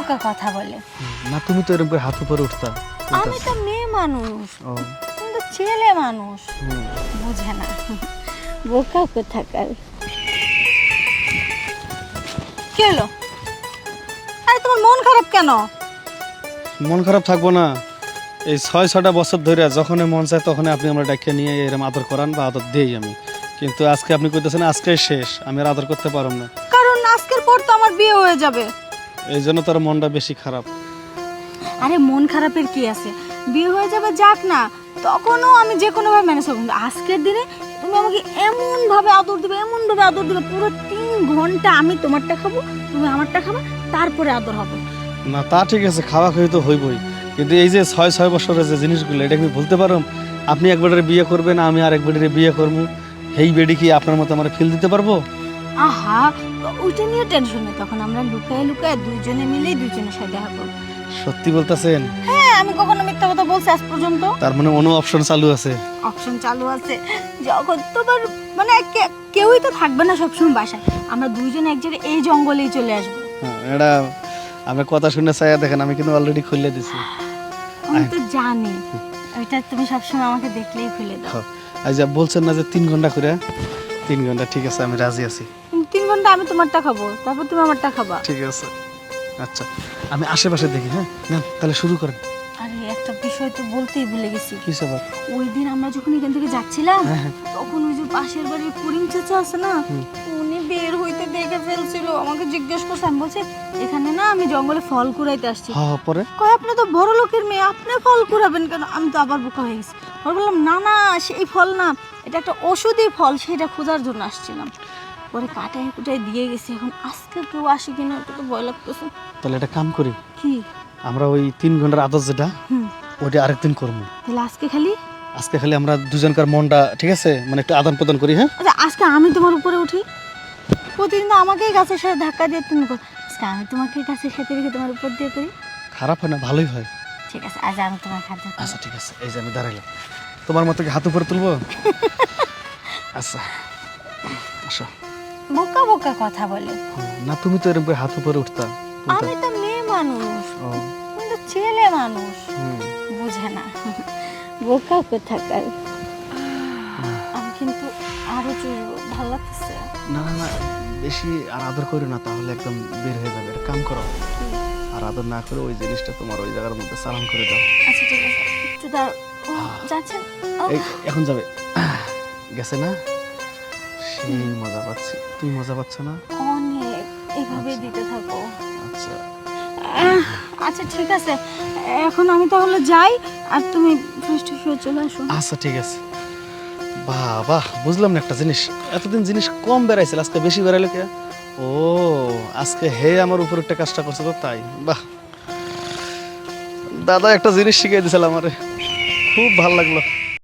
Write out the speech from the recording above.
বোকা কথা বলে। না তুমি তো এরকম করে হাত উপরে উঠতা। আমি তো মেয়ে মানুষ, ও তুমি তো ছেলে মানুষ, বুঝে না। বোকা কোথাকার। কি হলো? আরে তোমার মন খারাপ কেন? মন খারাপ থাকবো না? এই 6-6টা বছর ধরে যখনই মন চায় তখনই আপনি আমরা ডাকিয়ে নিয়ে এরকম আদর করান বা আদর দেই আমি, কিন্তু আজকে আপনি কইতেছেন আজকে শেষ, আমি আর আদর করতে পারব না। কারণ আজকের পর তো আমার বিয়ে হয়ে যাবে। এই জন্য তোর মনটা বেশি খারাপ। আরে মন খারাপের কি আছে, বিয়ে হয়ে যাবে যাক না, তখনও আমি যে কোনো ভাবে ম্যানেজ করবো। আজকের দিনে তুমি আমাকে এমন ভাবে আদর দিবে, এমন ভাবে আদর দিবে, পুরো 3 ঘন্টা আমি তোমারটা খাবো, তুমি আমারটা খাবা, তারপরে আদর হবে। না তা ঠিক আছে, খাওয়া খাওয়ি তো হইবই, কিন্তু এই যে 6 বছরের যে জিনিসগুলো এটা আমি ভুলতে পারো? আপনি এক বেডের বিয়ে করবেন, আমি আর এক বেডের বিয়ে করবো, এই বেডি কি আপনার মতো আমার ফিল দিতে পারবো? আহা, ওইটা নিয়ে টেনশন নেই, তখন আমরা লুকায় লুকায় দুইজনে মিলেই দুইজনের সাথে দেখা করবো। সত্যি বলতেছেন? হ্যাঁ, আমি কখনো মিথ্যা কথা বলছি আজ পর্যন্ত? তার মানে অন্য অপশন চালু আছে? অপশন চালু আছে, যখন তোমার মানে কেউই তো থাকবে না সবসময় বাসায়, আমরা দুইজন এক জায়গায় এই জঙ্গলেই চলে আসবো। হ্যাঁ, এটা আমি কথা শুনে চাইয়া দেখেন, আমি কিন্তু অলরেডি খুলে দিছি। আমি তো জানি ওইটা তুমি সবসময় আমাকে দেখলেই খুলে দাও। আজ বলছেন না যে 3 ঘন্টা করে? 3 ঘন্টা ঠিক আছে, আমি রাজি আছি। 3 ঘন্টা আমি তোমারটা খাবো, তারপর তুমি আমারটা খাবা। ঠিক আছে, আচ্ছা আমি আশেপাশে দেখি। হ্যাঁ না তাহলে শুরু করেন। আরে একটা বিষয় তো বলতেই ভুলে গেছি। কি সবার? ওই দিন আমরা যখন এখান থেকে যাচ্ছিলাম, হ্যাঁ হ্যাঁ তখন ওই যে পাশের বাড়ির করিম চাচা আছে না, উনি বের হইতে দেখে ফেলছিল, আমাকে জিজ্ঞেস করছে। আমি বলছি এখানে না আমি জঙ্গলে ফল কুড়াইতে আসছি। হ্যাঁ পরে কয় আপনি তো বড় লোকের মেয়ে, আপনি ফল কুড়াবেন কেন? আমি তো আবার বোকা হয়ে গেছি। আমি বললাম না না, সেই ফল না, এটা একটা ওষুধি ফল, সেটা খোঁজার জন্য আসছিলাম। পরে কাটাই কুটাই দিয়ে গেছি, এখন আজকে কেউ আসে কিনা একটু তো ভয় লাগতেছে। তাহলে একটা কাম করি, কি? আমরা ওই 3 ঘন্টার আদর যেটা হুম, ওইটা আরেকদিন করবো। তাহলে আজকে খালি আজকে খালি আমরা দুজনকার মনটা ঠিক আছে মানে একটু আদান প্রদান করি। হ্যাঁ আচ্ছা, আজকে আমি তোমার উপরে উঠি, প্রতিদিন তো আমাকেই গাছের সাথে ধাক্কা দিয়ে তুমি করো, আজকে আমি তোমাকে গাছের সাথে রেখে তোমার উপর দিয়ে করি। খারাপ হয় না, ভালোই হয়। ঠিক আছে, আজ আমি তোমার খাদ্য খাবো। আচ্ছা ঠিক আছে, এই যে আমি দাঁড়াইলাম, তোমার মতো কি হাত উপরে তুলবো? আচ্ছা আসো। বোকা বোকা কথা বলে। না তুমি তো এরকম করে হাত উপরে উঠতা। আমি তো মেয়ে মানুষ, ও তুমি তো ছেলে মানুষ, বুঝে না। বোকা কোথাকার। আমি কিন্তু আরো চুষবো, ভালো লাগতেছে। না না না, বেশি আর আদর করো না, তাহলে একদম বের হয়ে যাবে। একটা কাম করো, আর আদর না করে ওই জিনিসটা তোমার ওই জায়গার মধ্যে সালাম করে দাও। আচ্ছা ঠিক আছে, একটু দাঁড়াও। ও, যাচ্ছেন? ও, এই এখন যাবে, গেছে না? সেই মজা পাচ্ছি, তুমি মজা পাচ্ছ না? অনেক, এইভাবে দিতে থাকো। আচ্ছা আচ্ছা ঠিক আছে, এখন আমি তাহলে যাই, আর তুমি ফ্রেশ ট্রেশ হয়ে চলে আসো। আচ্ছা ঠিক আছে। বাহ বাহ, বুঝলাম না একটা জিনিস, এতদিন জিনিস কম বেড়াইছিল, আজকে বেশি বেড়াইলো কে? ও আজকে হে আমার উপর একটা কাজটা করছে তো তাই। বাহ, দাদা একটা জিনিস শিখিয়ে দিয়েছিল আমারে, খুব ভালো লাগলো।